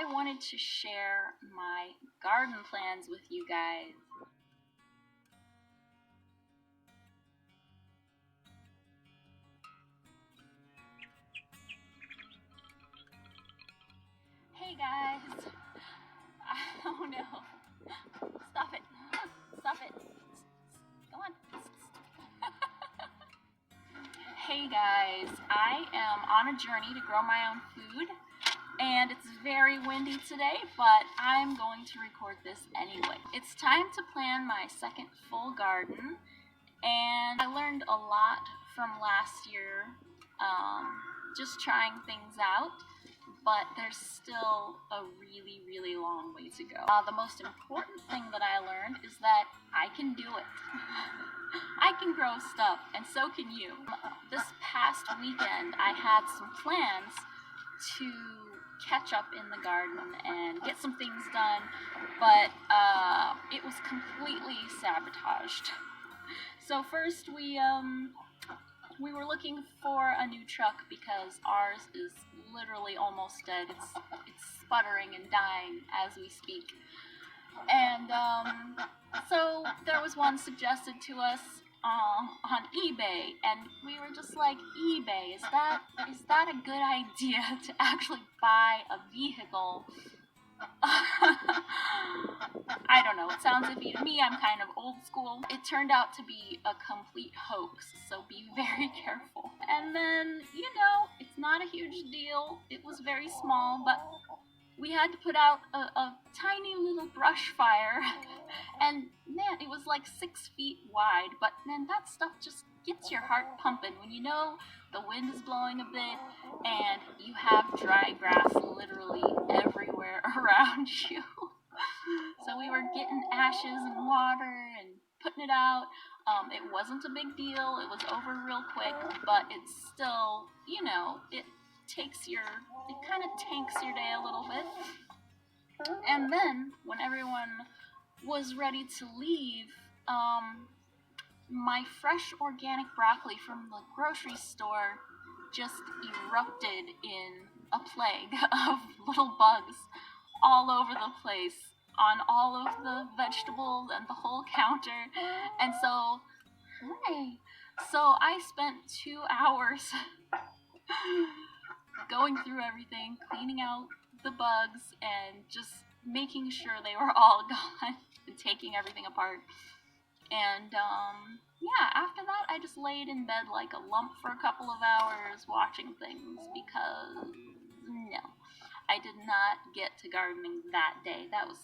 I wanted to share my garden plans with you guys. Hey guys! Oh no! Stop it! Stop it! Go on! Hey guys, I am on a journey to grow my own food, and it's very windy today, but I'm going to record this anyway. It's time to plan my second full garden, and I learned a lot from last year, just trying things out, but there's still a really, really long way to go. The most important thing that I learned is that I can do it. I can grow stuff, and so can you. This past weekend, I had some plans to catch up in the garden and get some things done, but it was completely sabotaged. So first we were looking for a new truck because ours is literally almost dead. It's sputtering and dying as we speak. And so there was one suggested to us on eBay, and we were just like, eBay, is that a good idea to actually buy a vehicle? I don't know, it sounds iffy to me. I'm kind of old school. It turned out to be a complete hoax, so be very careful. And then, it's not a huge deal. It was very small, but we had to put out a tiny little brush fire, and man, it was like 6 feet wide, but man, that stuff just gets your heart pumping when you know the wind is blowing a bit and you have dry grass literally everywhere around you. So we were getting ashes and water and putting it out. It wasn't a big deal, it was over real quick, but it's still, it kind of tanks your day a little bit. And then when everyone was ready to leave, my fresh organic broccoli from the grocery store just erupted in a plague of little bugs all over the place, on all of the vegetables and the whole counter. And so I spent 2 hours going through everything, cleaning out the bugs and just making sure they were all gone and taking everything apart. And after that I just laid in bed like a lump for a couple of hours watching things, because no, I did not get to gardening that day. That was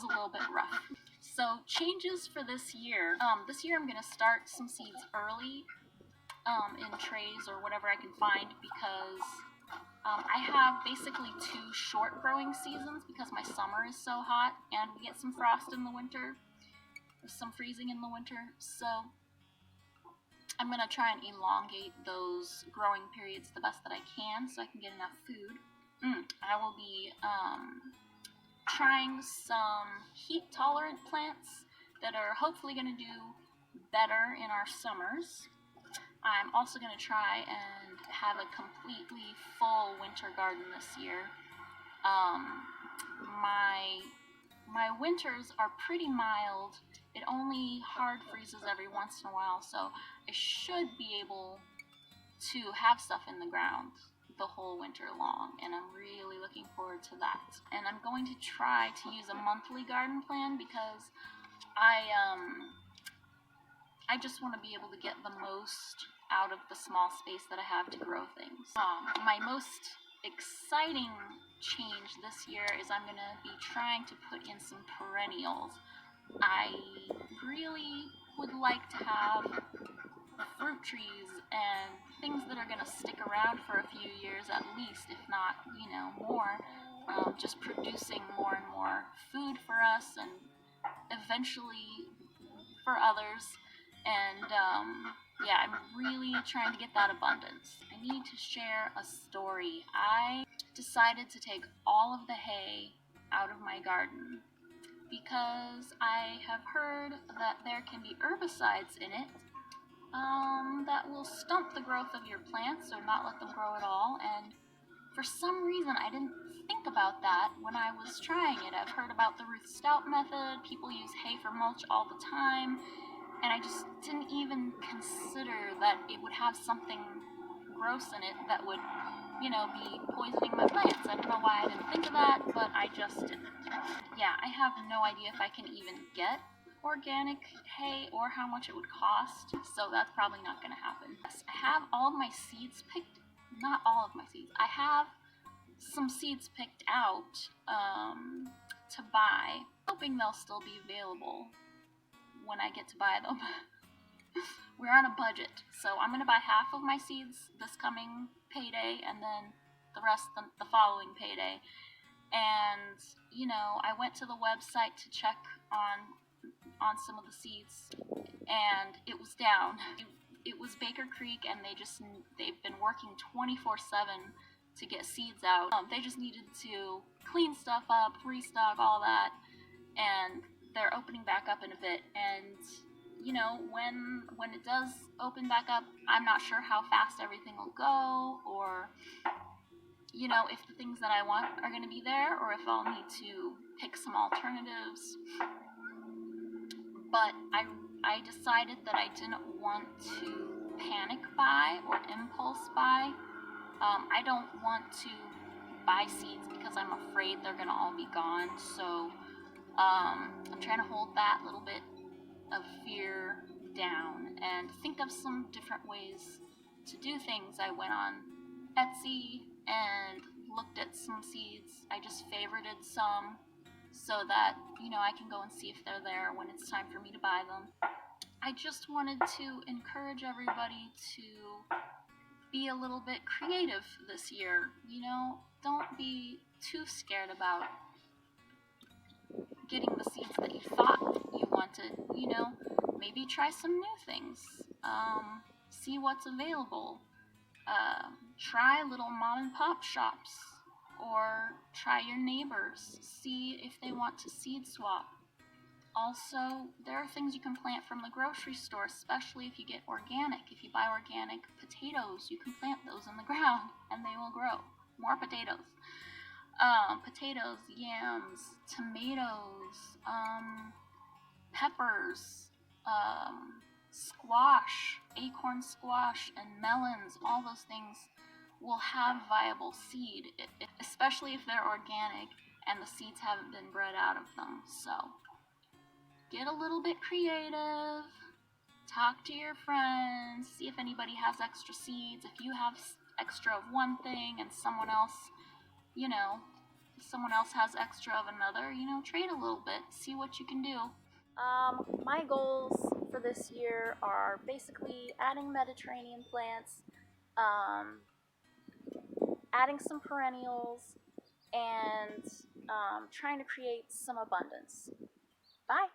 a little bit rough. So changes for this year. This year I'm gonna start some seeds early, in trays or whatever I can find, because I have basically 2 short growing seasons because my summer is so hot and we get some frost in the winter, some freezing in the winter. So I'm going to try and elongate those growing periods the best that I can so I can get enough food. I will be trying some heat tolerant plants that are hopefully going to do better in our summers. I'm also going to try and have a completely full winter garden this year. My winters are pretty mild. It only hard freezes every once in a while, so I should be able to have stuff in the ground the whole winter long, and I'm really looking forward to that. And I'm going to try to use a monthly garden plan because I just want to be able to get the most out of the small space that I have to grow things. My most exciting change this year is I'm going to be trying to put in some perennials. I really would like to have fruit trees and things that are going to stick around for a few years at least, if not, more, just producing more and more food for us and eventually for others. And I'm really trying to get that abundance. I need to share a story. I decided to take all of the hay out of my garden because I have heard that there can be herbicides in it that will stump the growth of your plants or not let them grow at all. And for some reason I didn't think about that when I was trying it. I've heard about the Ruth Stout method. People use hay for mulch all the time, and I just didn't even consider that it would have something gross in it that would, be poisoning my plants. I don't know why I didn't think of that, but I just didn't. Yeah, I have no idea if I can even get organic hay or how much it would cost, so that's probably not going to happen. Yes, I have all of my seeds picked, not all of my seeds. I have some seeds picked out to buy, hoping they'll still be available when I get to buy them. We're on a budget, so I'm going to buy half of my seeds this coming payday and then the rest the following payday. And, I went to the website to check on some of the seeds, and it was down. It was Baker Creek, and they've been working 24/7 to get seeds out. They just needed to clean stuff up, restock, all that, and they're opening back up in a bit. And when it does open back up, I'm not sure how fast everything will go, or if the things that I want are going to be there, or if I'll need to pick some alternatives. But I decided that I didn't want to panic buy or impulse buy. I don't want to buy seeds because I'm afraid they're going to all be gone. So I'm trying to hold that little bit of fear down and think of some different ways to do things. I went on Etsy and looked at some seeds. I just favorited some so that, I can go and see if they're there when it's time for me to buy them. I just wanted to encourage everybody to be a little bit creative this year. Don't be too scared about getting the seeds that you thought you wanted. Maybe try some new things. See what's available. Try little mom and pop shops, or try your neighbors. See if they want to seed swap. Also, there are things you can plant from the grocery store, especially if you get organic. If you buy organic potatoes, you can plant those in the ground and they will grow. More potatoes. Potatoes, yams, tomatoes, peppers, squash, acorn squash, and melons. All those things will have viable seed, especially if they're organic and the seeds haven't been bred out of them. So get a little bit creative, talk to your friends, see if anybody has extra seeds. If you have extra of one thing and someone else has extra of another, trade a little bit, see what you can do. My goals for this year are basically adding Mediterranean plants, adding some perennials, and trying to create some abundance. Bye!